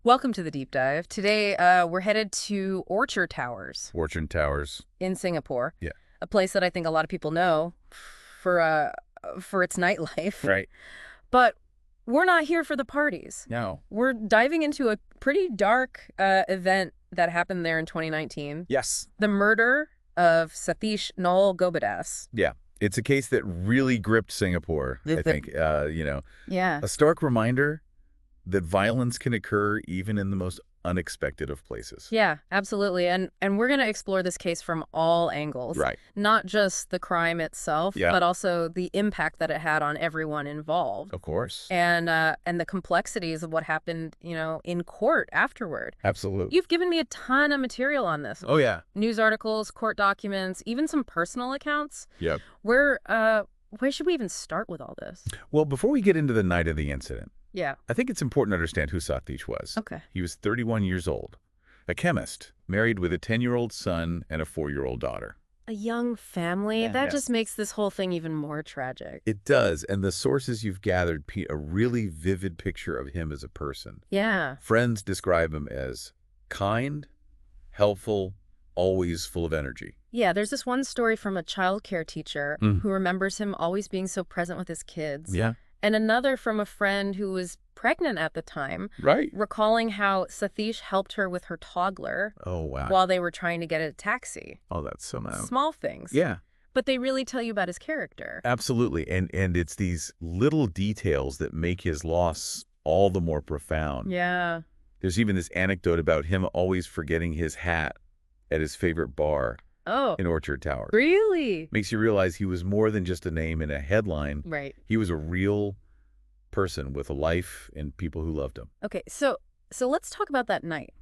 Welcome to the deep dive. Today, we're headed to Orchard Towers Orchard Towers. in Singapore, Yeah. a place that I think a lot of people know for its nightlife. Right. But we're not here for the parties. No. We're diving into a pretty dark event that happened there in 2019. Yes. The murder of Satish Noel Gobadas. Yeah. It's a case that really gripped Singapore, I think. Yeah. A stark reminder that violence can occur even in the most unexpected of places. Yeah, absolutely. And we're going to explore this case from all angles. Right. Not just the crime itself, Yeah. but also the impact that it had on everyone involved. Of course. And the complexities of what happened, in court afterward. Absolutely. You've given me a ton of material on this. Oh, yeah. News articles, court documents, even some personal accounts. Yep. Where should we even start with all this? Well, before we get into the night of the incident, Yeah. I think it's important to understand who Satish was. Okay. He was 31 years old, a chemist, married with a 10-year-old son and a 4-year-old daughter. A young family? Yeah. That Yes. just makes this whole thing even more tragic. It does, and the sources you've gathered paint a really vivid picture of him as a person. Yeah. Friends describe him as kind, helpful, always full of energy. Yeah, there's this one story from a childcare teacher Mm. who remembers him always being so present with his kids. Yeah. And another from a friend who was pregnant at the time, Right. recalling how Satish helped her with her toddler Oh, wow. while they were trying to get a taxi. Oh, that's so nice. Small things. Yeah, But they really tell you about his character. absolutely. And it's these little details that make his loss all the more profound. Yeah. There's even this anecdote about him always forgetting his hat at his favorite bar Oh, in Orchard Towers. really? Makes you realize he was more than just a name in a headline. Right. He was a real person with a life and people who loved him. Okay, so let's talk about that night,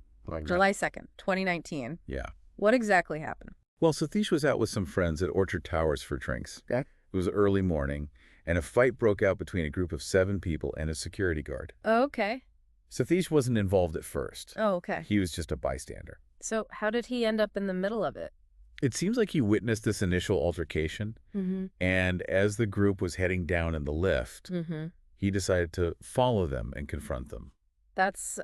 July 2nd, 2019. Yeah. What exactly happened? Well, Satish was out with some friends at Orchard Towers for drinks. Okay. It was early morning, and a fight broke out between a group of 7 people and a security guard. Oh, okay. Satish wasn't involved at first. Oh, okay. He was just a bystander. So how did he end up in the middle of it? It seems like he witnessed this initial altercation, Mm-hmm. and as the group was heading down in the lift, Mm-hmm. he decided to follow them and confront them. That's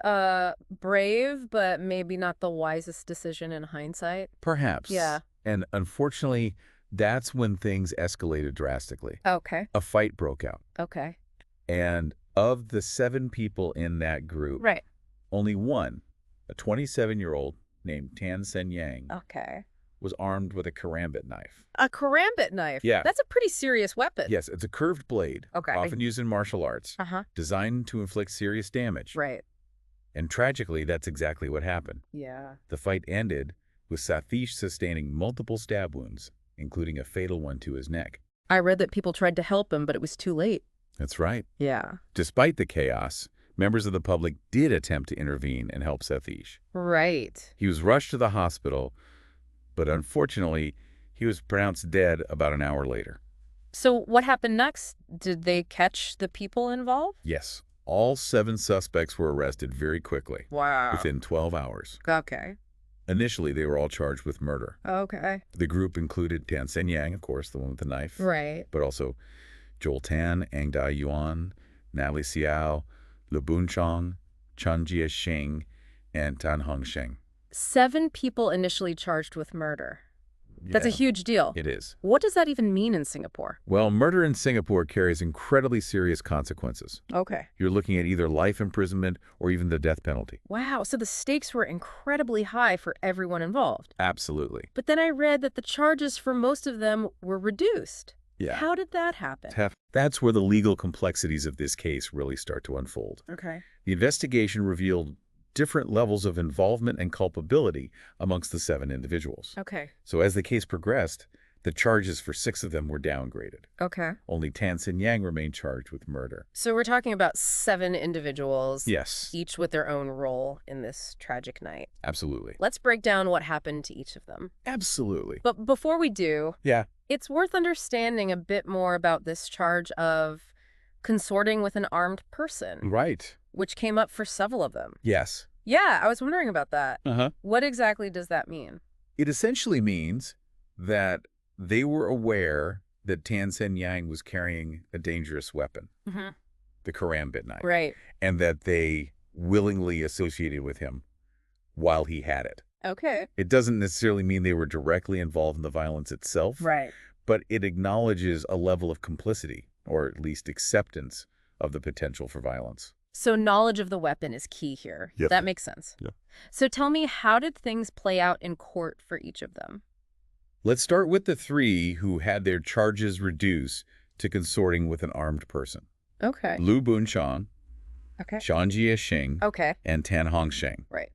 brave, but maybe not the wisest decision in hindsight. Perhaps. Yeah. And unfortunately, that's when things escalated drastically. Okay. A fight broke out. Okay. And of the 7 people in that group, Right. only one, a 27-year-old named Tan Sen Yang, Okay. was armed with a karambit knife. A karambit knife. Yeah. That's a pretty serious weapon. Yes, it's a curved blade, Okay. often used in martial arts, Uh-huh. designed to inflict serious damage. Right. And tragically, that's exactly what happened. Yeah. The fight ended with Satish sustaining multiple stab wounds, including a fatal one to his neck. I read that people tried to help him, but it was too late. That's right. Yeah. Despite the chaos, members of the public did attempt to intervene and help Satish. Right. He was rushed to the hospital, but unfortunately, he was pronounced dead about an hour later. So what happened next? Did they catch the people involved? Yes, all 7 suspects were arrested very quickly, Wow. within 12 hours. Okay. Initially, they were all charged with murder. Okay. The group included Tan Sen Yang, of course, the one with the knife, Right. but also Joel Tan, Ang Dai Yuan, Natalie Xiao, Lu Bunchong, Chan Jie Sheng, and Tan Hong Sheng. 7 people initially charged with murder. That's a Yeah, huge deal. It is. What does that even mean in Singapore? Well, murder in Singapore carries incredibly serious consequences. Okay. You're looking at either life imprisonment or even the death penalty. Wow, so the stakes were incredibly high for everyone involved. Absolutely. But then I read that the charges for most of them were reduced. Yeah. How did that happen? That's where the legal complexities of this case really start to unfold. Okay. The investigation revealed different levels of involvement and culpability amongst the 7 individuals. Okay. So as the case progressed, the charges for 6 of them were downgraded. Okay. Only Tan Sen Yang remained charged with murder. So we're talking about 7 individuals, Yes, each with their own role in this tragic night. absolutely. Let's break down what happened to each of them. Absolutely. But before we do, Yeah. it's worth understanding a bit more about this charge of consorting with an armed person, Right. which came up for several of them. Yes. Yeah, I was wondering about that. Uh-huh. What exactly does that mean? It essentially means that they were aware that Tan Sen Yang was carrying a dangerous weapon, Mm-hmm. the karambit knife, Right. and that they willingly associated with him while he had it. Okay. It doesn't necessarily mean they were directly involved in the violence itself, Right. but it acknowledges a level of complicity, or at least acceptance of the potential for violence. So knowledge of the weapon is key here. Yep. That makes sense. Yep. So tell me, how did things play out in court for each of them? Let's start with the three who had their charges reduced to consorting with an armed person. Okay. Lu Bunchang, Okay. Zhang Jiexing, Okay. and Tan Hongsheng. Right.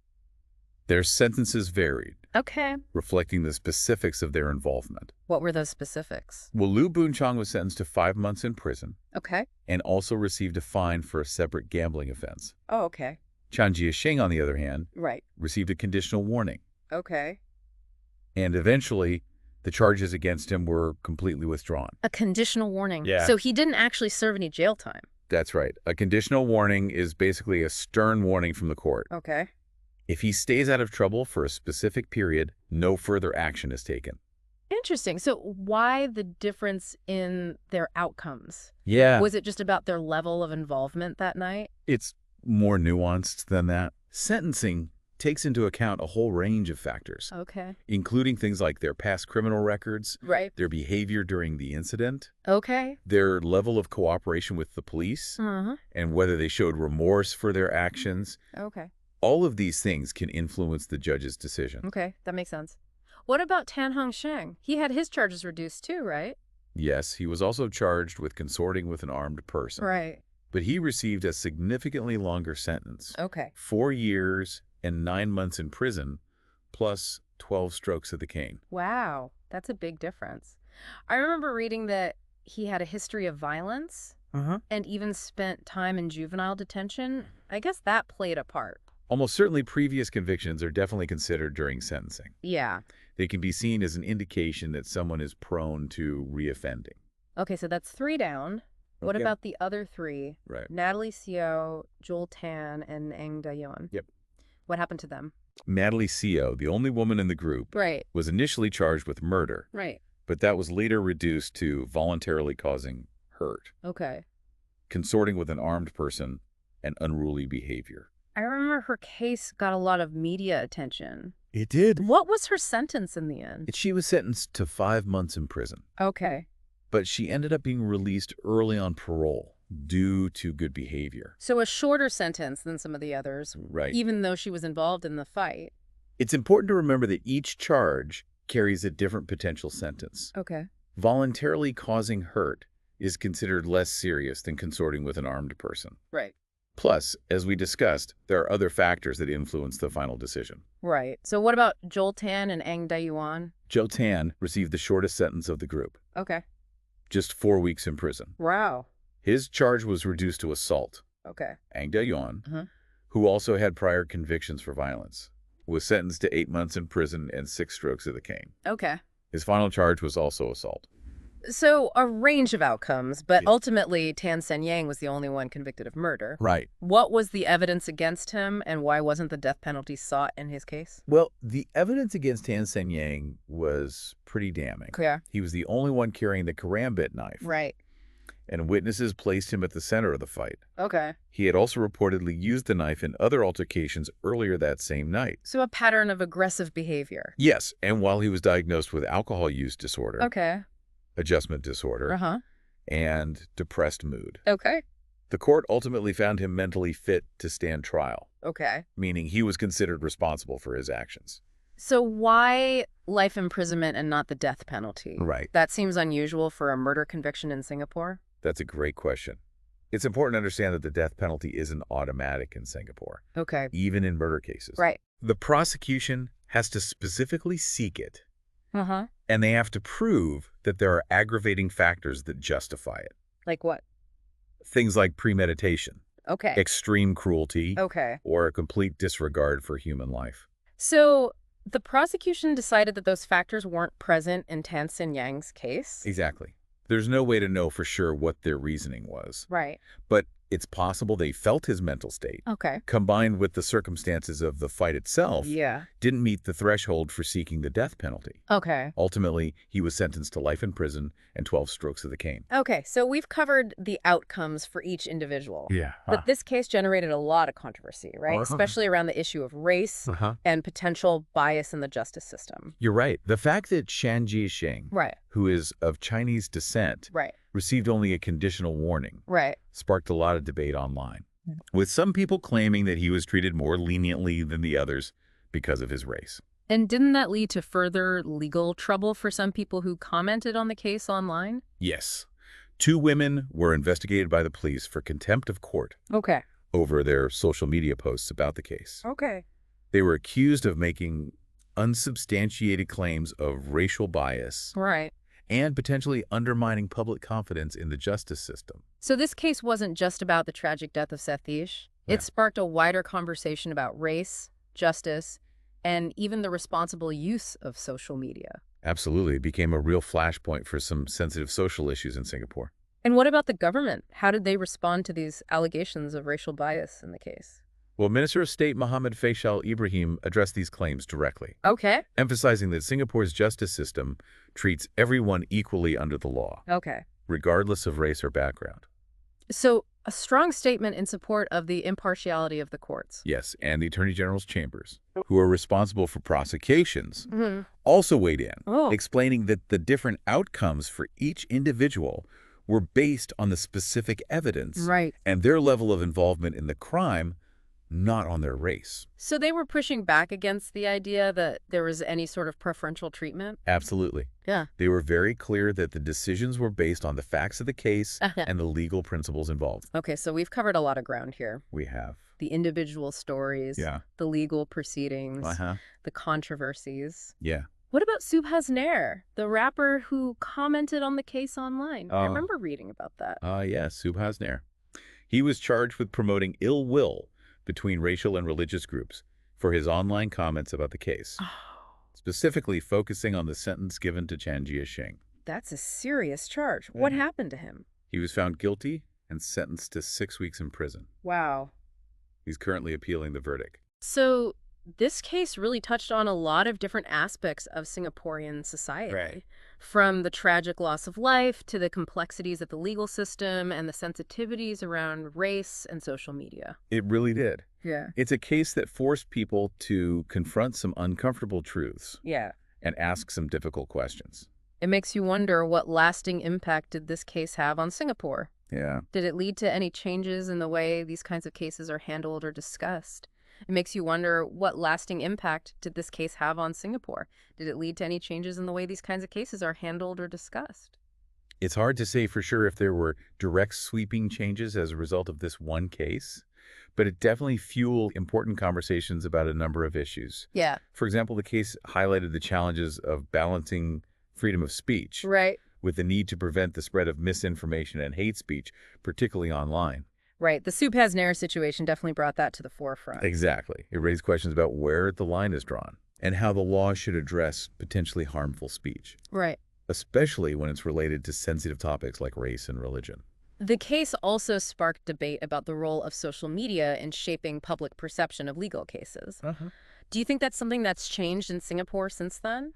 Their sentences varied, Okay. reflecting the specifics of their involvement. What were those specifics? Well, Lu Bunchang was sentenced to 5 months in prison Okay. and also received a fine for a separate gambling offense. Oh, okay. Zhang Jiexing, on the other hand, Right. received a conditional warning, Okay. and eventually the charges against him were completely withdrawn. A conditional warning. Yeah. So he didn't actually serve any jail time. That's right. A conditional warning is basically a stern warning from the court. Okay. If he stays out of trouble for a specific period, no further action is taken. Interesting. So why the difference in their outcomes? Yeah. Was it just about their level of involvement that night? It's more nuanced than that. Sentencing takes into account a whole range of factors, Okay. including things like their past criminal records, Right. their behavior during the incident, Okay. their level of cooperation with the police, Uh-huh. and whether they showed remorse for their actions. Okay. All of these things can influence the judge's decision. Okay. That makes sense. What about Tan Hongsheng? He had his charges reduced too, right? Yes, he was also charged with consorting with an armed person. Right. But he received a significantly longer sentence. Okay. 4 years and 9 months in prison, plus 12 strokes of the cane. Wow. That's a big difference. I remember reading that he had a history of violence and even spent time in juvenile detention. I guess that played a part. Almost certainly previous convictions are definitely considered during sentencing. Yeah. They can be seen as an indication that someone is prone to reoffending. Okay, so that's 3 down. What Okay. about the other 3? Right. Natalie Xiao, Joel Tan, and Eng Dayuan. Yep. What happened to them? Natalie Xiao, the only woman in the group, Right. was initially charged with murder, Right. but that was later reduced to voluntarily causing hurt, Okay. consorting with an armed person, and unruly behavior. I remember her case got a lot of media attention. It did. What was her sentence in the end? She was sentenced to 5 months in prison, Okay. but she ended up being released early on parole due to good behavior. So a shorter sentence than some of the others, Right. even though she was involved in the fight. It's important to remember that each charge carries a different potential sentence. Okay. Voluntarily causing hurt is considered less serious than consorting with an armed person. Right. Plus, as we discussed, there are other factors that influence the final decision. Right. So what about Joel Tan and Eng Dayuan? Zhou Tan received the shortest sentence of the group, Okay. just 4 weeks in prison. Wow. His charge was reduced to assault. Okay. Ang Da-yuan, Uh-huh. who also had prior convictions for violence, was sentenced to 8 months in prison and 6 strokes of the cane. Okay. His final charge was also assault. So a range of outcomes, but Yeah. ultimately Tan Sen-Yang was the only one convicted of murder. Right. What was the evidence against him, and why wasn't the death penalty sought in his case? Well, the evidence against Tan Sen-Yang was pretty damning. Yeah. He was the only one carrying the karambit knife, Right. and witnesses placed him at the center of the fight. Okay. He had also reportedly used the knife in other altercations earlier that same night. So a pattern of aggressive behavior. Yes, and while he was diagnosed with alcohol use disorder, Okay. adjustment disorder, Uh-huh. and depressed mood. Okay. The court ultimately found him mentally fit to stand trial, Okay. meaning he was considered responsible for his actions. So why life imprisonment and not the death penalty? Right. That seems unusual for a murder conviction in Singapore. That's a great question. It's important to understand that the death penalty isn't automatic in Singapore, Okay. even in murder cases. Right. The prosecution has to specifically seek it, Uh-huh. and they have to prove that there are aggravating factors that justify it. Like what? Things like premeditation, Okay. extreme cruelty, Okay. or a complete disregard for human life. So the prosecution decided that those factors weren't present in Tan Sen-Yang's case? Exactly. There's no way to know for sure what their reasoning was, Right. but it's possible they felt his mental state, Okay. combined with the circumstances of the fight itself, Yeah. didn't meet the threshold for seeking the death penalty. Okay. Ultimately, he was sentenced to life in prison and 12 strokes of the cane. Okay, so we've covered the outcomes for each individual. Yeah. But this case generated a lot of controversy, right? Especially around the issue of race and potential bias in the justice system. You're right. The fact that Shan Jie-sheng, Right. who is of Chinese descent, Right. received only a conditional warning, Right. sparked a lot of debate online, with some people claiming that he was treated more leniently than the others because of his race. And didn't that lead to further legal trouble for some people who commented on the case online? Yes. 2 women were investigated by the police for contempt of court Okay. over their social media posts about the case. Okay. They were accused of making unsubstantiated claims of racial bias Right. and potentially undermining public confidence in the justice system. So this case wasn't just about the tragic death of Satish. Yeah. It sparked a wider conversation about race, justice, and even the responsible use of social media. Absolutely. It became a real flashpoint for some sensitive social issues in Singapore. And what about the government? How did they respond to these allegations of racial bias in the case? Well, Minister of State Mohammed Faisal Ibrahim addressed these claims directly, Okay. emphasizing that Singapore's justice system treats everyone equally under the law, Okay. regardless of race or background. So a strong statement in support of the impartiality of the courts. Yes, and the Attorney General's chambers, who are responsible for prosecutions, Mm-hmm. also weighed in, Oh. explaining that the different outcomes for each individual were based on the specific evidence Right. and their level of involvement in the crime, not on their race. So they were pushing back against the idea that there was any sort of preferential treatment? Absolutely. Yeah. They were very clear that the decisions were based on the facts of the case Uh-huh. and the legal principles involved. Okay, so we've covered a lot of ground here. We have. The individual stories, Yeah. the legal proceedings, Uh-huh. the controversies. Yeah. What about Subhas Nair, the rapper who commented on the case online? I Oh. remember reading about that. Yes, Subhas Nair. He was charged with promoting ill will between racial and religious groups for his online comments about the case, specifically focusing on the sentence given to Chan Jie-sheng. That's a serious charge. What happened to him? He was found guilty and sentenced to 6 weeks in prison. Wow. He's currently appealing the verdict. So this case really touched on a lot of different aspects of Singaporean society. Right. From the tragic loss of life to the complexities of the legal system and the sensitivities around race and social media. It really did. Yeah. It's a case that forced people to confront some uncomfortable truths Yeah. and ask some difficult questions. It makes you wonder, what lasting impact did this case have on Singapore? Yeah. Did it lead to any changes in the way these kinds of cases are handled or discussed? It makes you wonder, what lasting impact did this case have on Singapore? Did it lead to any changes in the way these kinds of cases are handled or discussed? It's hard to say for sure if there were direct sweeping changes as a result of this one case, but it definitely fueled important conversations about a number of issues. Yeah. For example, the case highlighted the challenges of balancing freedom of speech Right. with the need to prevent the spread of misinformation and hate speech, particularly online. Right. The Subhas Nair situation definitely brought that to the forefront. Exactly. It raised questions about where the line is drawn and how the law should address potentially harmful speech, Right. especially when it's related to sensitive topics like race and religion. The case also sparked debate about the role of social media in shaping public perception of legal cases. Do you think that's something that's changed in Singapore since then?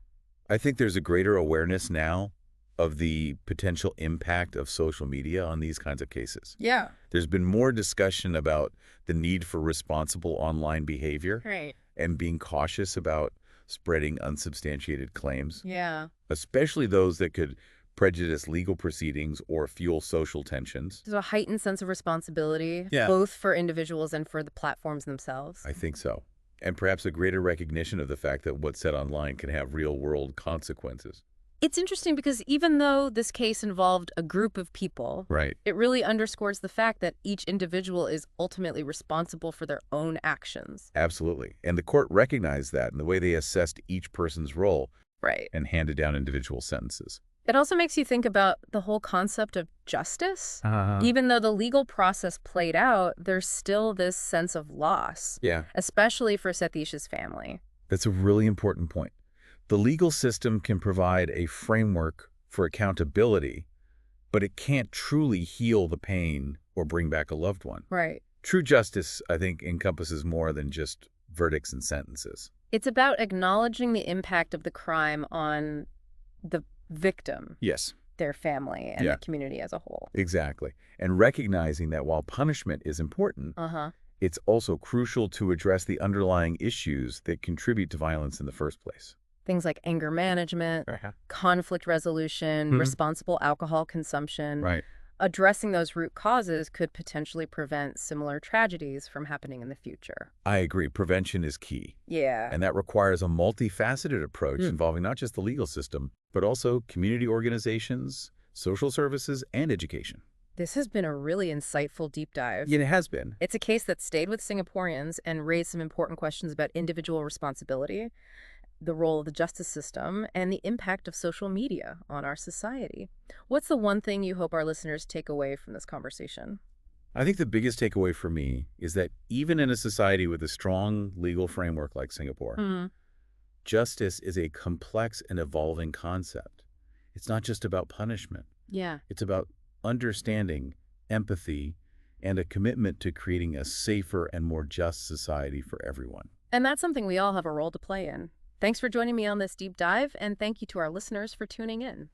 I think there's a greater awareness now of the potential impact of social media on these kinds of cases. Yeah. There's been more discussion about the need for responsible online behavior Right. and being cautious about spreading unsubstantiated claims, Yeah. especially those that could prejudice legal proceedings or fuel social tensions. There's a heightened sense of responsibility, Yeah. both for individuals and for the platforms themselves. I think so. And perhaps a greater recognition of the fact that what's said online can have real-world consequences. It's interesting because even though this case involved a group of people, Right. it really underscores the fact that each individual is ultimately responsible for their own actions. Absolutely. And the court recognized that in the way they assessed each person's role Right. and handed down individual sentences. It also makes you think about the whole concept of justice. Even though the legal process played out, there's still this sense of loss, Yeah. especially for Satish's family. That's a really important point. The legal system can provide a framework for accountability, but it can't truly heal the pain or bring back a loved one. Right. True justice, I think, encompasses more than just verdicts and sentences. It's about acknowledging the impact of the crime on the victim, Yes. their family, and Yeah, the community as a whole. exactly. And recognizing that while punishment is important, Uh-huh. it's also crucial to address the underlying issues that contribute to violence in the first place. Things like anger management, Uh-huh. conflict resolution, Hmm. responsible alcohol consumption. Right. Addressing those root causes could potentially prevent similar tragedies from happening in the future. I agree. Prevention is key. Yeah. And that requires a multifaceted approach Hmm. involving not just the legal system, but also community organizations, social services, and education. This has been a really insightful deep dive. Yeah, it has been. It's a case that stayed with Singaporeans and raised some important questions about individual responsibility, the role of the justice system, and the impact of social media on our society. What's the one thing you hope our listeners take away from this conversation? I think the biggest takeaway for me is that even in a society with a strong legal framework like Singapore, Hmm. justice is a complex and evolving concept. It's not just about punishment. Yeah. It's about understanding, empathy, and a commitment to creating a safer and more just society for everyone. And that's something we all have a role to play in. Thanks for joining me on this deep dive, and thank you to our listeners for tuning in.